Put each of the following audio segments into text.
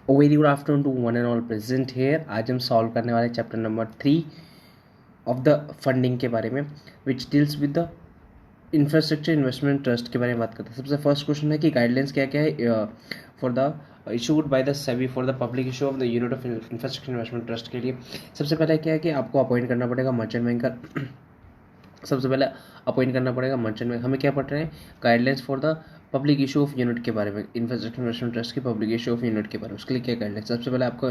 Very good afternoon to one and all present here. आज हम सॉल्व करने वाले chapter number 3 of the funding के बारे में, which deals with the infrastructure investment trust के बारे में बात करते हैं। सबसे फर्स्ट क्वेश्चन है कि गाइडलाइंस क्या क्या है for the issued by the SEBI for the public issue of the unit of infrastructure investment trust के लिए। सबसे पहले क्या है कि आपको अपॉइंट करना पड़ेगा मर्चेंट बैंकर। सबसे पहले अपॉइंट करना पड़ेगा मर्चेंट बैंक। हमें क्या पढ़ रहे हैं? Guidelines for the public issue of unit के बारे में, इंफ्रास्ट्रक्चर इन्वेस्टमेंट ट्रस्ट की पब्लिक इशू ऑफ यूनिट के बारे में। उसके लिए क्या गाइडलाइंस? सबसे पहले आपको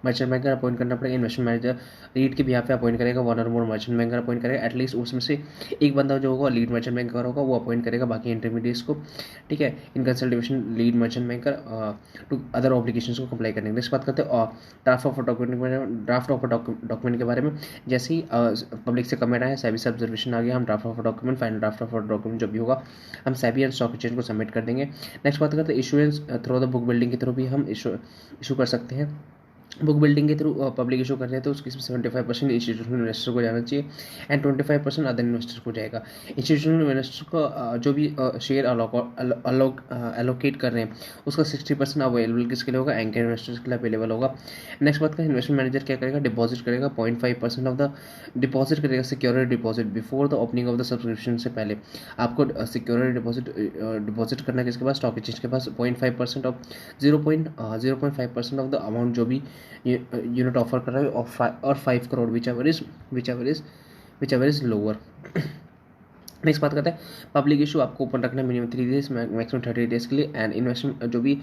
मर्चेंट बैंकर अपॉइंट करना पड़ेगा। इन्वेस्टमेंट मैनेजर लीड के भी यहाँ पे अपॉइंट करेगा, वन और मोर मर्चेंट बैंकर अपॉइंट करेगा। एटलीस्ट उसमें से एक बंदा जो होगा लीड मर्चेंट बैंकर होगा, वो अपॉइंट करेगा बाकी इंटरमीडिएट्स को। ठीक है, in consultation lead merchant banker to other obligation को कंप्लाई करने के। नेक्स्ट बात करते हैं ड्राफ्ट ऑफ डॉक्यूमेंट के बारे में। जैसे ही पब्लिक से कमेंट आया, सेबी से ऑब्जर्वेशन आ गया, हम draft of document, final draft of document जो भी होगा हम सेबी एंड स्टॉक एक्सचेंज को सबमिट कर देंगे। नेक्स्ट बात करते हैं issuance through the book building के थ्रू भी हम इशू कर सकते हैं। बुक बिल्डिंग के थ्रू पब्लिक इशू कर रहे हैं तो उसकी 75% इंस्टीट्यूशनल इन्वेस्टर को जाना चाहिए एंड 25% अदर इन्वेस्टर को जाएगा। इंस्टीट्यूशनल इन्वेस्टर को जो भी शेयर एलोकेट कर रहे हैं उसका 60% अवेलेबल किसके लिए होगा? एंकर इन्वेस्टर्स के लिए अवेलेबल होगा। नेक्स्ट बात करें, इन्वेस्टमेंट मैनेजर क्या करेगा? डिपॉजिट करेगा 0.5% ऑफ द डिपॉजिट करेगा security deposit before the opening of the subscription से पहले। आपको सिक्योरिटी डिपॉजिट करना है किसके पास? स्टॉक एक्सचेंज के पास। 0.5% ऑफ 0.5% ऑफ द अमाउंट जो भी यूनिट ऑफर कर रहा है और 5 crore which ever is lower. Next बात करते हैं पब्लिक इशू आपको ओपन रखना है मिनिमम 3 डेज मैक्सिमम 30 डेज के लिए। एंड इन्वेस्टमेंट जो भी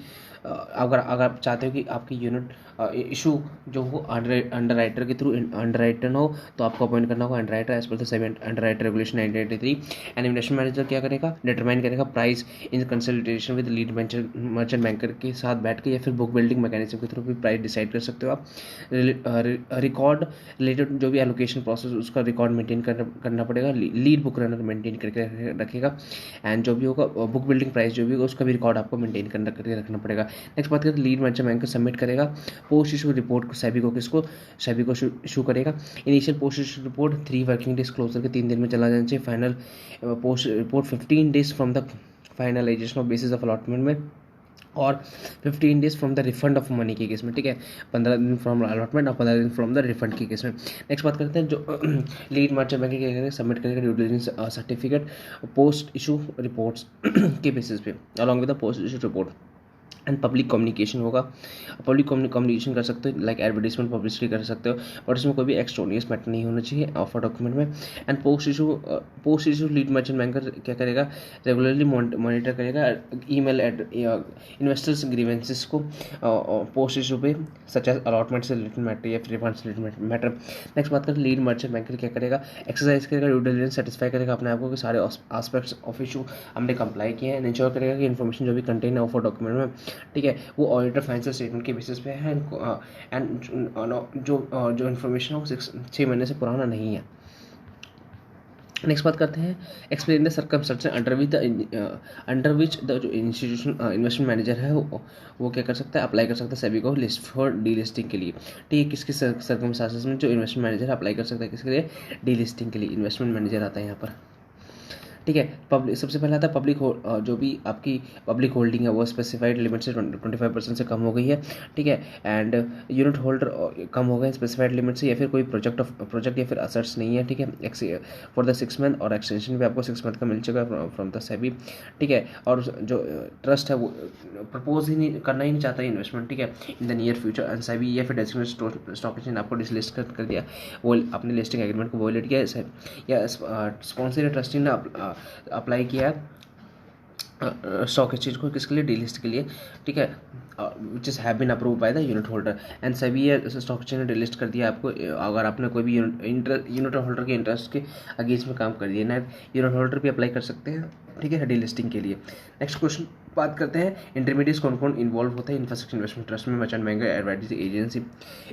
अगर आप चाहते हो कि आपकी यूनिट इशू जो हो अंडर राइटर के थ्रू अंडर राइटर हो तो आपको अपॉइंट करना होगा underwriter as per the seven underwriter regulation 1983। And investment manager क्या करेगा? डिटरमाइन करेगा price in consultation with lead merchant banker के साथ बैठ के, या फिर बुक बिल्डिंग मैकेनिज्म के थ्रू भी प्राइस डिसाइड कर सकते हो आप। रिकॉर्ड रिलेटेड जो भी एलोकेशन प्रोसेस उसका रिकॉर्ड मेंटेन करना पड़ेगा, लीड बुक रनर मेंटेन करके रखेगा। एंड जो भी होगा बुक बिल्डिंग प्राइस जो भी होगा उसका भी रिकॉर्ड आपको मेंटेन करके रखना पड़ेगा। नेक्स्ट बात करें, लीड मर्चेंट बैंकर सबमिट करेगा पोस्ट इशू रिपोर्ट को सेबी को, किसको? सेबी को इशू करेगा। Initial post issue report 3 working days closure के 3 दिन में चला जाना चाहिए। Final post report 15 days from the finalisation of basis of allotment में, और 15 days from the refund of money के केस में। ठीक है, 15 दिन फ्रॉम अलॉटमेंट और 15 दिन फ्रॉम द रिफंड के केस में। नेक्स्ट बात करते हैं जो लीड मर्चेंट बैंकर क्या करेगा? सबमिट करेगा due diligence certificate post issue reports के बेसिस पे along with the post issue report. And public communication होगा। पब्लिक कम्युनिकेशन कर सकते हो, लाइक एडवर्टीजमेंट पब्लिसिटी कर सकते हो, और इसमें कोई भी एक्सट्रोनियस मैटर नहीं होना चाहिए ऑफर डॉक्यूमेंट में। And post issue lead merchant banker क्या करेगा? रेगुलरली मॉनिटर करेगा ईमेल इन्वेस्टर्स ग्रीवेंसेस को पोस्ट इशू पे, सच एज अलॉटमेंट से रिलेटेड मैटर या फिर रिफंड से रिलेटेड मैटर। नेक्स्ट बात करें, लीड मर्चेंट बैंकर क्या करेगा? एक्सरसाइज करेगा, ड्यू डिलिजेंस सेटिस्फाई करेगा अपने आप को कि सारे एस्पेक्ट्स ऑफ इशू हमने कंप्लाई किए हैं, एंड इंश्योर करेगा कि इन्फॉर्मेशन जो भी कंटेन है ऑफर डॉक्यूमेंट में, ठीक है, वो ऑडिटर फाइनेंशियल स्टेटमेंट के बेसिस पे है। एंड जो इन्फॉर्मेशन है वो 6 महीने से पुराना नहीं है। नेक्स्ट बात करते हैं, explain the circumstances under which the जो इंस्टीट्यूशन इन्वेस्टमेंट मैनेजर है वो क्या कर सकता है? अप्लाई कर सकता है सेबी को लिस्ट फॉर डी लिस्टिंग के लिए। ठीक है, किसके सर्कमस्टेंसेस में जो इन्वेस्टमेंट मैनेजर अप्लाई कर सकता है किसके लिए? डी लिस्टिंग के लिए इन्वेस्टमेंट मैनेजर आता है यहाँ पर। ठीक है, पब्लिक सबसे पहला आता है पब्लिक जो भी आपकी पब्लिक होल्डिंग है वो स्पेसिफाइड लिमिट से 25% से कम हो गई है। ठीक है, एंड यूनिट होल्डर कम हो गए स्पेसिफाइड लिमिट से, या फिर कोई प्रोजेक्ट या फिर असर्ट्स नहीं है। ठीक है, फॉर द 6 मंथ, और एक्सटेंशन भी आपको 6 मंथ का मिल चुका है फ्रॉम द सेबी। ठीक है, और जो ट्रस्ट है वो प्रपोज ही नहीं करना ही नहीं चाहता इन्वेस्टमेंट, ठीक है, in the near future. And SEBI या फिर डेजिग्नेटेड स्टॉक एक्सचेंज आपको डिसलिस्ट कर दिया, वो अपने लिस्टिंग एग्रीमेंट को वॉयलेट किया, या स्पॉन्सर ट्रस्टी ने अप्लाई किया स्टॉक एक्सचेंज को किसके लिए? डीलिस्ट के लिए। ठीक है, which is have been approve by the unit holder. And सभी स्टॉक एक्सचेंज ने डिलिस्ट कर दिया आपको अगर आपने कोई भी यूनिट होल्डर के इंटरेस्ट के अगेंस्ट में काम कर दिया ना, यूनिट होल्डर भी अप्लाई कर सकते हैं, ठीक है, डीलिस्टिंग के लिए। नेक्स्ट क्वेश्चन बात करते हैं, इंटरमीडिएट्स कौन कौन इन्वॉल्व होता है इंफ्रास्ट्रक्चर इन्वेस्टमेंट ट्रस्ट में? Merchant banker, advisory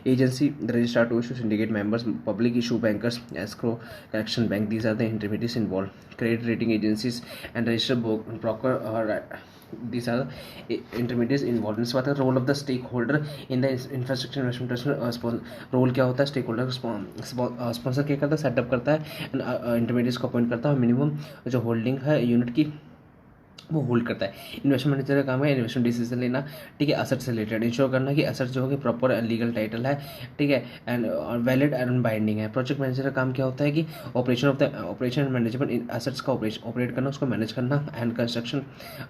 agency the registrar to issue syndicate members, public issue bankers, escrow collection bank, these are the intermediates involve. Credit rating agencies and registered broker, these are the intermediates involved। इस बात है role of the stakeholder in the infrastructure investment trust. Role क्या होता है? Stake holder sponsor क्या करता है? Setup करता है, इंटरमीडिएट्स को अपॉइंट करता है, मिनिमम जो होल्डिंग है यूनिट की वो होल्ड करता है। इन्वेस्टमेंट मैनेजर का काम है इन्वेस्टमेंट डिसीजन लेना, ठीक है, असेट से रिलेटेड इंश्योर करना कि असेट जो है प्रॉपर लीगल टाइटल है, ठीक है, एंड वैलिड एंड बाइंडिंग है। प्रोजेक्ट मैनेजर का काम क्या होता है कि ऑपरेशन एंड मैनेजमेंट असेट्स का ऑपरेट करना, उसको मैनेज करना, एंड कंस्ट्रक्शन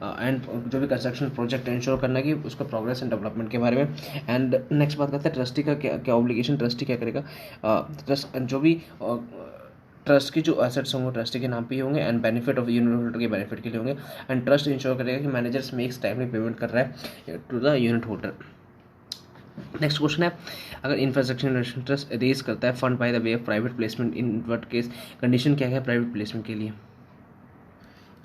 एंड जो भी कंस्ट्रक्शन प्रोजेक्ट इंश्योर करना कि उसका प्रोग्रेस एंड डेवलपमेंट के बारे में। एंड नेक्स्ट बात करते हैं ट्रस्टी का क्या ऑब्लिगेशन, ट्रस्टी क्या करेगा। ट्रस्ट जो भी ट्रस्ट की जो एसेट्स होंगे ट्रस्टी के नाम पे ही होंगे, and benefit of unit holder के बेनिफिट के लिए होंगे, एंड ट्रस्ट इंश्योर करेगा कि मैनेजर्स मेक्स टाइमली पेमेंट कर रहा है to the unit holder. Next question है, अगर इंफ्रास्ट्रक्चर इन्वेस्टमेंट ट्रस्ट रेज करता है fund by the way of private placement, in what case, condition क्या है प्राइवेट प्लेसमेंट के लिए।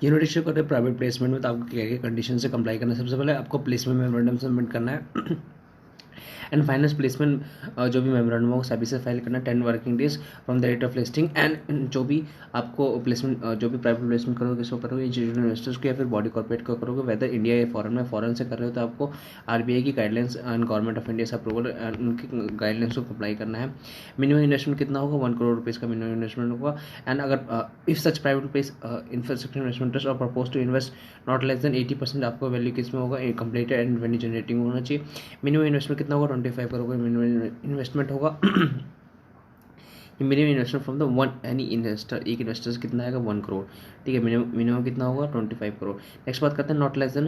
यूनिट इश्यू करते हैं प्राइवेट प्लेसमेंट में, तो आपको क्या क्या कंडीशन से कंप्लाई करना है। सबसे पहले आपको प्लेसमेंट मेमोरेंडम सबमिट करना है एंड फाइनेंस प्लेसमेंट जो भी मेमोरेंडम हो सभी से फाइल करना 10 working days from the date of listing. And जो भी आपको प्लेसमेंट जो भी प्राइवेट प्लेसमेंट करोगे किसको करोगे, इंस्टीट्यूशनल इन्वेस्टर्स को या फिर बॉडी कॉर्पोरेट को करोगे, वेदर इंडिया या फॉरेन में। फॉरेन से कर रहे हो तो आपको आरबीआई की guidelines and government of India से अप्रूवल उनकी गाइडलाइंस को अप्लाई करना है। मिनिमम इन्वेस्टमेंट कितना होगा, 1 करोड़ रुपीज़ का मिनिमम इन्वेस्टमेंट होगा। एंड अगर if such private place infrastructure investment trust और propose to invest not less than 80% आपको वैल्यू किस में होगा, कंप्लीटेड एंड रेवेन्यू जनरेटिंग होना चाहिए। मिनिमम इन्वेस्टमेंट कितना होगा, 25 करोड़ मिनिमम इन्वेस्टमेंट होगा। Minimum investment from the one any investor, एक इन्वेस्टर से कितना आएगा, 1 करोड़, ठीक है। मिनिमम कितना होगा, 25 करोड़। नेक्स्ट बात करते हैं नॉट लेस देन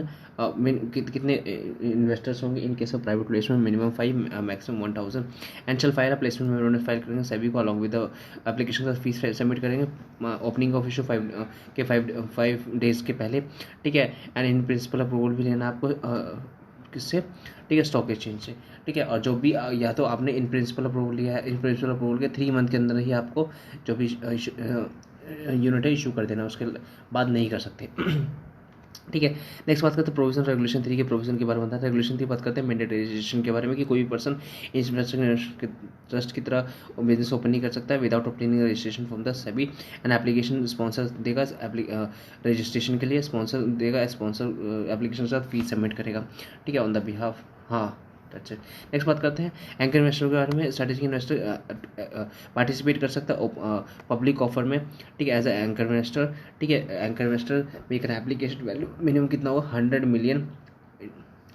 कितने इन्वेस्टर्स होंगे in case of private placement, minimum 5 maximum 1000। And चल फाइल प्लेसमेंट में उन्होंने फाइल करेंगे सभी को अलॉन्ग विद एप्लीकेशन का फीस सबमिट करेंगे ओपनिंग ऑफ इशू 5 डेज के पहले, ठीक है। एंड इन प्रिंसिपल अप्रूवल भी लेना आपको किससे, ठीक है, स्टॉक एक्सचेंज से, ठीक है। और जो भी या तो आपने इन प्रिंसिपल अप्रूवल लिया है, इन प्रिंसिपल अप्रूवल के 3 मंथ के अंदर ही आपको जो भी यूनिट है इशू कर देना, उसके बाद नहीं कर सकते, ठीक है। नेक्स्ट बात करते हैं प्रोविजन रेगुलेशन 3 के प्रोविजन के बारे में बताते हैं। रेगुलेशन 3 बात करते हैं मैंडेटरी रजिस्ट्रेशन के बारे में कि कोई भी पर्सन इंफ्रास्ट्रक्चर ट्रस्ट की तरह बिजनेस ओपन नहीं कर सकता है without obtaining registration from the SEBI. And application sponsor देगा रजिस्ट्रेशन के लिए, स्पॉन्सर देगा, स्पॉन्सर एप्लीकेशन के साथ फीस सबमिट करेगा, ठीक है, ऑन द बिहाफ। हाँ, अच्छा, नेक्स्ट बात करते हैं एंकर इन्वेस्टर के बारे में। स्ट्रेटेजिक इन्वेस्टर पार्टिसिपेट कर सकता है पब्लिक ऑफर में, ठीक है, एज ए एंकर इन्वेस्टर, ठीक है। Anchor investor make an application value minimum कितना होगा, 100 मिलियन,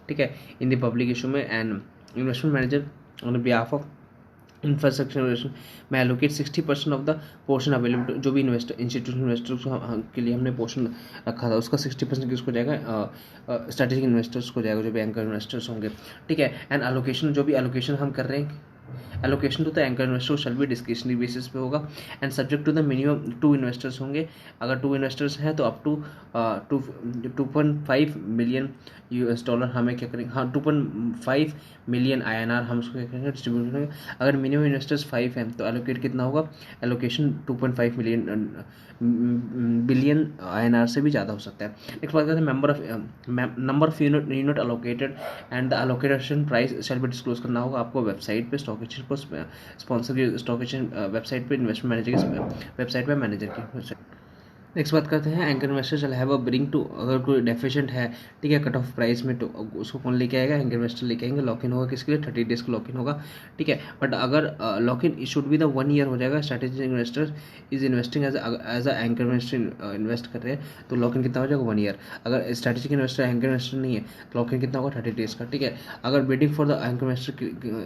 ठीक है, इन द पब्लिक इशू में। And investment manager on behalf of infrastructure investment में allocate 60% of the portion available, जो भी इन्वेस्टर इंस्टीट्यूशनल इन्वेस्टर्स के लिए हमने पोर्शन रखा था उसका 60% किसको जाएगा, स्ट्रेटेजिक इन्वेस्टर्स को जाएगा, जो भी एंकर इन्वेस्टर्स होंगे, ठीक है। एंड एलोकेशन जो भी एलोकेशन हम कर रहे हैं, allocation to the anchor investor shall be discretionary basis पे होगा and subject to the minimum 2 investors होंगे। अगर 2 इन्वेस्टर्स हैं तो up to 2.5 million US dollar हमें क्या करेंगे, हाँ 2.5 मिलियन INR हम उसको क्या करेंगे, डिस्ट्रीब्यूट करेंगे। अगर मिनिमम इन्वेस्टर्स 5 हैं तो एलोकेट कितना होगा, एलोकेशन 2.5 बिलियन INR से भी ज़्यादा हो सकता है। नेक्स्ट बात करते हैं number of unit allocated and the allocation price shall be disclose करना होगा आपको वेबसाइट पे, स्टॉक एक्सचेंज को स्पॉन्सर की स्टॉक एक्सचेंज वेबसाइट पे, इन्वेस्टमेंट मैनेजर की वेबसाइट पे, मैनेजर की वेबसाइट। नेक्स्ट बात करते हैं anchor investor shall have a bring to, अगर कोई डेफिशिएंट है, ठीक है, कट ऑफ प्राइस में, तो उसको कौन लेके आएगा, एंकर इन्वेस्टर लेके आएंगे। लॉक इन होगा किसके लिए, 30 डेज का लॉक इन होगा, ठीक है। बट अगर lock in should be the 1 year हो जाएगा, strategic investor is investing as a anchor investor invest कर रहे हैं तो लॉक इन कितना हो जाएगा, 1 ईयर। अगर स्ट्रेटेजिक इन्वेस्टर एंकर इन्वेस्टर नहीं है तो लॉक इन कितना होगा, 30 डेज का, ठीक है। अगर bidding for the anchor investor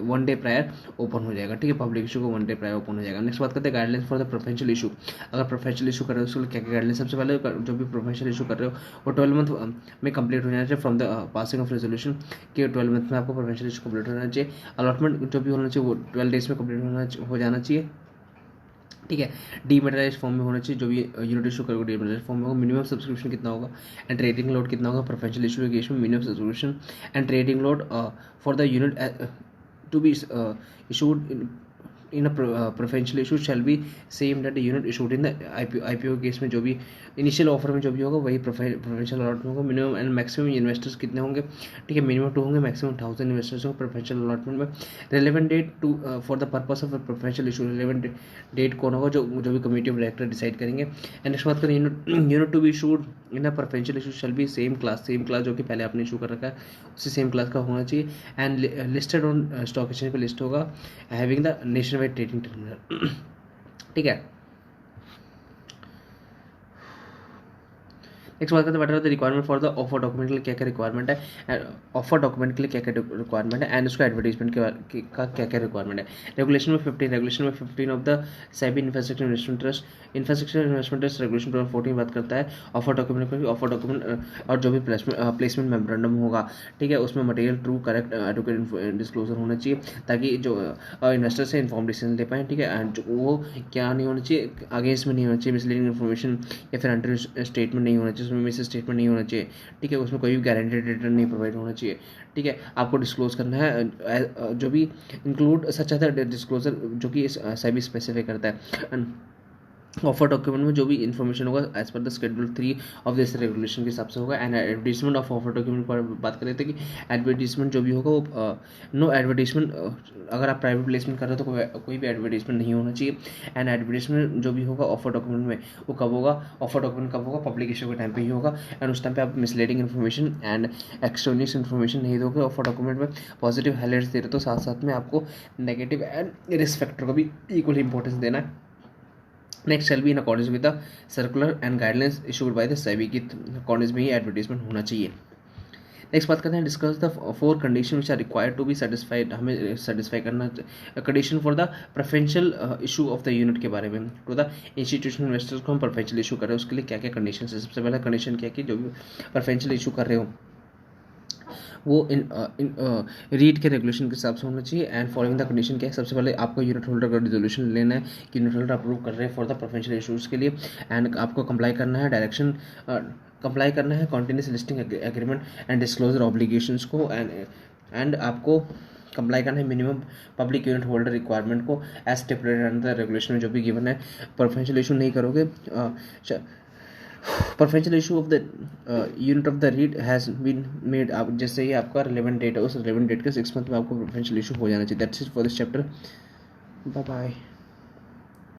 1 day prior open हो जाएगा, ठीक है, पब्लिक इशू को 1 डे प्रायर ओपन हो जाएगा। नेक्स्ट बात करते हैं guidelines for the preferential issue. अगर प्रेफरेंशियल इशू कर रहे हो उसके लिए क्या क्या गाइडलाइंस, सबसे पहले जो भी प्रोफेशनल इशू कर रहे हो वो 12 मंथ में कंप्लीट हो जाना चाहिए from the passing of resolution, कि 12 मंथ में आपको प्रोफेशनल इशू कंप्लीट होना चाहिए। अलॉटमेंट जो भी होना चाहिए वो 12 डेज में कंप्लीट हो जाना चाहिए, ठीक है। डीमेटेरियलाइज फॉर्म में होना चाहिए, जो भी यूनिट इशू करोगे डीमेटेरियलाइज फॉर्म में होगा। मिनिमम सब्सक्रिप्शन कितना होगा एंड ट्रेडिंग लोड कितना होगा, प्रोफेशनल इशू के केस में minimum subscription and trading load for the unit to be issued in a preferential issue shall be same that unit issued in the IPO case में जो भी initial offer में जो भी होगा वही प्रेफरेंशियल अलॉटमेंट होगा। मिनिमम एंड मैक्सिमम इन्वेस्टर्स कितने होंगे, ठीक है, मिनिमम 2 होंगे, मैक्सिमम 1000 इन्वेस्टर्स होंगे प्रेफरेंशियल अलॉटमेंट में। Relevant date to for the purpose of preferential issue, relevant date कौन होगा, जो भी कमेटी ऑफ डायरेक्टर डिसाइड करेंगे। एंड नेक्स्ट बात करें unit to be issued in a preferential issue shall be same class जो कि पहले आपने इशू कर रखा है उसी सेम क्लास का होना चाहिए। And listed on stock exchange पर लिस्ट होगा having the nation wide trading terminal, ठीक है। नेक्स्ट बात करते हैं what are the requirement for the offer document के लिए क्या क्या रिक्वायरमेंट है, ऑफर डॉक्यूमेंट के लिए क्या क्या रिक्वायरमेंट है, एंड उसका एडवर्टीजमेंट का क्या क्या रिक्वायरमेंट है। रेगुलेशन में 15 of the SEBI infrastructure investment trust regulation 2014 बात करता है ऑफर डॉक्यूमेंट पर, ऑफर डॉक्यूमेंट और जो भी प्लेसमेंट मेमोरेंडम होगा, ठीक है, उसमें material true correct adequate disclosure होना चाहिए, ताकि जो इन्वेस्टर से इन्फॉर्म डिसीजन ले पाएँ, ठीक है, एंड वो क्या नहीं होना चाहिए, अगेंस्ट में नहीं होना चाहिए, मिसलीडिंग इन्फॉर्मेशन या फिर अंडर स्टेटमेंट नहीं होना चाहिए, उसमें मिस स्टेटमेंट नहीं होना चाहिए, ठीक है, उसमें कोई भी गारंटेड रिटर्न नहीं प्रोवाइड होना चाहिए, ठीक है, आपको डिस्क्लोज करना है जो भी इंक्लूड सच आता है डिस्क्लोजर जो कि सेबी स्पेसिफाई करता है। ऑफर डॉक्यूमेंट में जो भी इन्फॉर्मेशन होगा as per the schedule 3 of this regulation के हिसाब से होगा। And advertisement of offer document पर बात कर रहे थे कि एडवर्टीजमेंट जो भी होगा वो नो एडवर्टीजमेंट, अगर आप प्राइवेट प्लेसमेंट कर रहे हो तो कोई भी एडवर्टीजमेंट नहीं होना चाहिए। एंड एडवर्टीजमेंट जो भी होगा ऑफर डॉक्यूमेंट में वो कब होगा, ऑफर डॉक्यूमेंट कब होगा, पब्लिक इशू के टाइम पे ही होगा, एंड उस टाइम पे आप misleading information and extraneous information नहीं दोगे। ऑफर डॉक्यूमेंट में पॉजिटिव हाईलाइट्स दे रहे तो साथ साथ में आपको नेगेटिव एंड रिस्क फैक्टर को भी इक्वल इंपॉर्टेंस देना है। Next shall be in accordance with the circular and guidelines issued by the SEBI की अकॉर्डेंस में ही एडवर्टीजमेंट होना चाहिए। नेक्स्ट बात करते हैं discuss the 4 condition which are required to be satisfied, हमें सेटिस्फाई करना condition for the preferential issue of the unit के बारे में। टू द इंस्टीट्यूशनल इन्वेस्टर्स को हम प्रेफरेंशियल इशू कर रहे हैं उसके लिए क्या क्या कंडीशन है। सबसे पहला कंडीशन क्या है कि जो भी प्रेफरेंशियल इशू कर रहे हो वो इन रीड के रेगुलेशन के हिसाब से होना चाहिए। एंड फॉलोइंग द कंडीशन क्या है, सबसे पहले आपको यूनिट होल्डर का रिजोल्यूशन लेना है कि यूनिट होल्डर अप्रूव कर रहे हैं फॉर द प्रेफरेंशियल इशूज़ के लिए। एंड आपको कंप्लाई करना है डायरेक्शन कंप्लाई करना है continuous listing agreement and disclosure obligations को। एंड आपको कंप्लाई करना है minimum public unit holder requirement को as stipulated under the regulation में जो भी गिवन है। प्रेफरेंशियल इशू नहीं करोगे, preferential issue of the unit of the REIT has been made, आप जैसे ही आपका रिलेवेंट डेट है उस रिलेवेंट डेट के 6 मंथ में आपको प्रेफरेंशियल इशू हो जाना चाहिए। That's it for this chapter. Bye bye.